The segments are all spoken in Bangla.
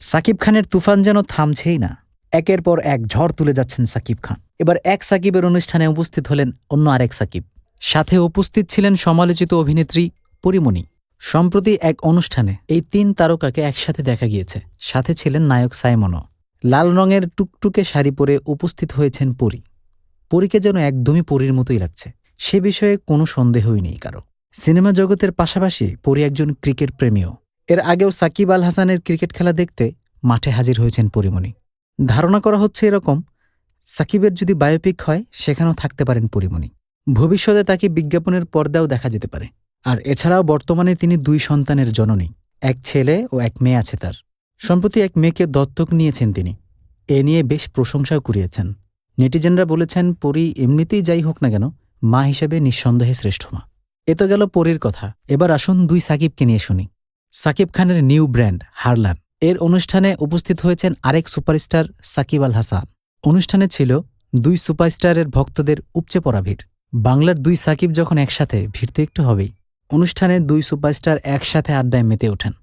সাকিব খানের তুফান যেন থামছেই না। একের পর এক ঝড় তুলে যাচ্ছেন সাকিব খান। এবার এক সাকিবের অনুষ্ঠানে উপস্থিত হলেন অন্য আরেক সাকিব। সাথে উপস্থিত ছিলেন সমালোচিত অভিনেত্রী পরীমণি। সম্প্রতি এক অনুষ্ঠানে এই তিন তারকাকে একসাথে দেখা গিয়েছে। সাথে ছিলেন নায়ক সাইমনও। লাল রঙের টুকটুকে শাড়ি পরে উপস্থিত হয়েছেন পরী। পরীকে যেন একদমই পরীর মতোই লাগছে, সে বিষয়ে কোনো সন্দেহই নেই কারো। সিনেমা জগতের পাশাপাশি পরী একজন ক্রিকেট প্রেমীও। এর আগেও সাকিব আল হাসানের ক্রিকেট খেলা দেখতে মাঠে হাজির হয়েছেন পরীমণি। ধারণা করা হচ্ছে এরকম, সাকিবের যদি বায়োপিক হয় সেখানেও থাকতে পারেন পরীমণি। ভবিষ্যতে তাকে বিজ্ঞাপনের পর্দাও দেখা যেতে পারে। আর এছাড়াও বর্তমানে তিনি 2 সন্তানের জননী, এক ছেলে ও এক মেয়ে আছে তার। সম্প্রতি এক মেয়েকে দত্তক নিয়েছেন তিনি। এ নিয়ে বেশ প্রশংসাও কুড়িয়েছেন। নেটিজেনরা বলেছেন পরী এমনিতেই যাই হোক না কেন মা হিসেবে নিঃসন্দেহে শ্রেষ্ঠ মা। এ তো গেল পরীর কথা। এবার আসুন 2 সাকিবকে নিয়ে শুনি। সাকিব খানের নিউ ব্র্যান্ড হারলান এর অনুষ্ঠানে উপস্থিত হয়েছেন আরেক সুপারস্টার সাকিব আল হাসান। অনুষ্ঠানে ছিল 2 সুপারস্টারের ভক্তদের উপচে পড়া ভিড়। বাংলার 2 সাকিব যখন একসাথে, ভিড় তো একটু হবেই। অনুষ্ঠানে 2 সুপারস্টার একসাথে আড্ডায় মেতে ওঠেন।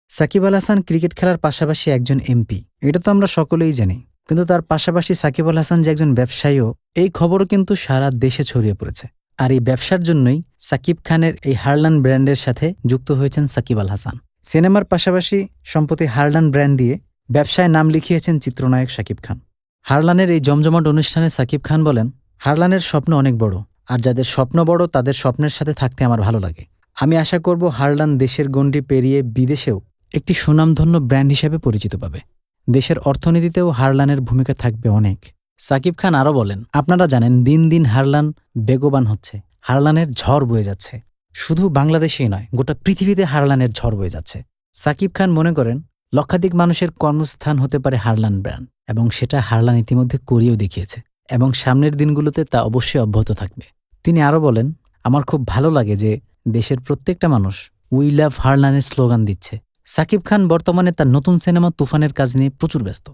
সাকিব আল হাসান ক্রিকেট খেলার পাশাপাশি একজন এমপি, এটা তো আমরা সকলেই জানি। কিন্তু তার পাশাপাশি সাকিব আল হাসান যে একজন ব্যবসায়ীও, এই খবরও কিন্তু সারা দেশে ছড়িয়ে পড়েছে। আর এই ব্যবসার জন্যই সাকিব খানের এই হারলান ব্র্যান্ডের সাথে যুক্ত হয়েছেন সাকিব আল হাসান। সিনেমার পাশাপাশি সম্প্রতি হারলান ব্র্যান্ড দিয়ে ব্যবসায় নাম লিখিয়েছেন চিত্রনায়ক সাকিব খান। হারলানের এই জমজমাট অনুষ্ঠানে সাকিব খান বলেন, হারলানের স্বপ্ন অনেক বড়, আর যাদের স্বপ্ন বড় তাদের স্বপ্নের সাথে থাকতে আমার ভালো লাগে। আমি আশা করব হারলান দেশের গণ্ডি পেরিয়ে বিদেশেও একটি সুনামধন্য ব্র্যান্ড হিসেবে পরিচিত পাবে। দেশের অর্থনীতিতেও হারলানের ভূমিকা থাকবে অনেক। সাকিব খান আরও বলেন, আপনারা জানেন দিন দিন হারলান বেগবান হচ্ছে, হারলানের ঝড় বয়ে যাচ্ছে। শুধু বাংলাদেশেই নয়, গোটা পৃথিবীতে হারলানের ঝড় বয়ে যাচ্ছে। সাকিব খান মনে করেন লক্ষাধিক মানুষের কর্মস্থান হতে পারে হারলান ব্র্যান্ড, এবং সেটা হারলান ইতিমধ্যে করিয়েও দেখিয়েছে, এবং সামনের দিনগুলোতে তা অবশ্যই অব্যাহত থাকবে। তিনি আরও বলেন, আমার খুব ভালো লাগে যে দেশের প্রত্যেকটা মানুষ উই লাভ হারলানের স্লোগান দিচ্ছে। সাকিব খান বর্তমানে তার নতুন সিনেমা তুফানের কাজ নিয়ে প্রচুর ব্যস্ত।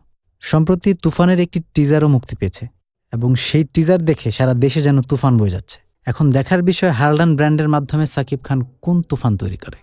সম্প্রতি তুফানের একটি টিজারও মুক্তি পেয়েছে, এবং সেই টিজার দেখে সারা দেশে যেন তুফান বয়ে যাচ্ছে। এখন দেখার বিষয় হারলান ব্র্যান্ডের মাধ্যমে সাকিব খান কোন তুফান তৈরি করে।